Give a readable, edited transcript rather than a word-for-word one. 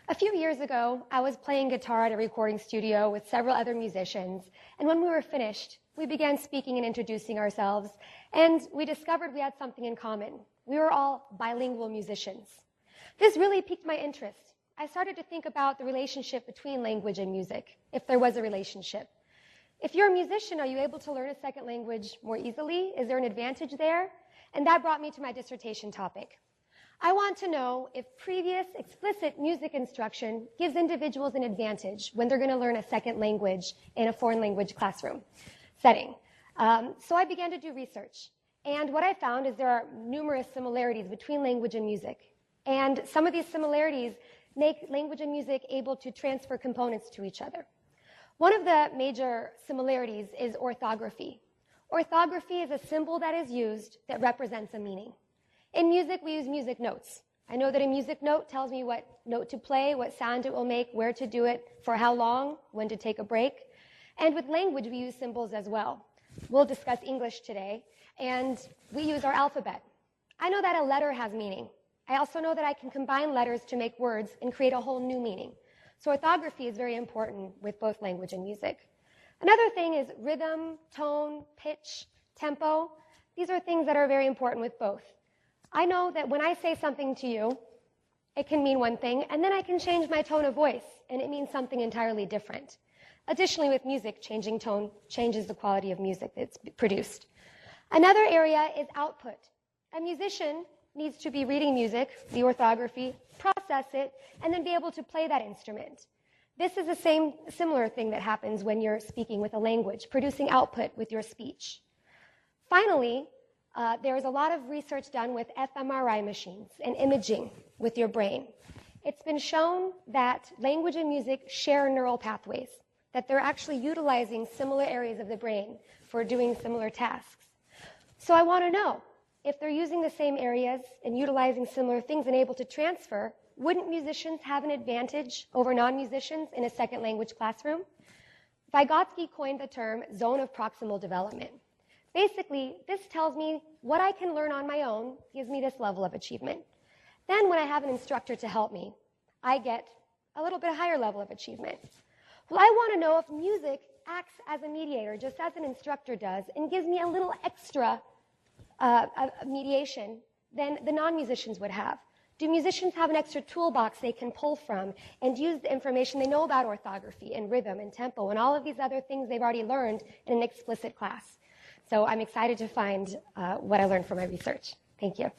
A few years ago, I was playing guitar at a recording studio with several other musicians, and when we were finished, we began speaking and introducing ourselves, and we discovered we had something in common. We were all bilingual musicians. This really piqued my interest. I started to think about the relationship between language and music, if there was a relationship. If you're a musician, are you able to learn a second language more easily? Is there an advantage there? And that brought me to my dissertation topic. I want to know if previous explicit music instruction gives individuals an advantage when they're going to learn a second language in a foreign language classroom setting. So I began to do research. And what I found is there are numerous similarities between language and music. And some of these similarities make language and music able to transfer components to each other. One of the major similarities is orthography. Orthography is a symbol that is used that represents a meaning. In music, we use music notes. I know that a music note tells me what note to play, what sound it will make, where to do it, for how long, when to take a break. And with language, we use symbols as well. We'll discuss English today, and we use our alphabet. I know that a letter has meaning. I also know that I can combine letters to make words and create a whole new meaning. So orthography is very important with both language and music. Another thing is rhythm, tone, pitch, tempo. These are things that are very important with both. I know that when I say something to you, it can mean one thing, and then I can change my tone of voice, and it means something entirely different. Additionally, with music, changing tone changes the quality of music that's produced. Another area is output. A musician needs to be reading music, the orthography, process it, and then be able to play that instrument. This is the similar thing that happens when you're speaking with a language, producing output with your speech. Finally, there is a lot of research done with fMRI machines and imaging with your brain. It's been shown that language and music share neural pathways, that they're actually utilizing similar areas of the brain for doing similar tasks. So I want to know, if they're using the same areas and utilizing similar things and able to transfer, wouldn't musicians have an advantage over non-musicians in a second language classroom? Vygotsky coined the term zone of proximal development. Basically, this tells me what I can learn on my own gives me this level of achievement. Then when I have an instructor to help me, I get a little bit higher level of achievement. Well, I want to know if music acts as a mediator, just as an instructor does, and gives me a little extra mediation than the non-musicians would have. Do musicians have an extra toolbox they can pull from and use the information they know about orthography and rhythm and tempo and all of these other things they've already learned in an explicit class? So I'm excited to find what I learned from my research. Thank you.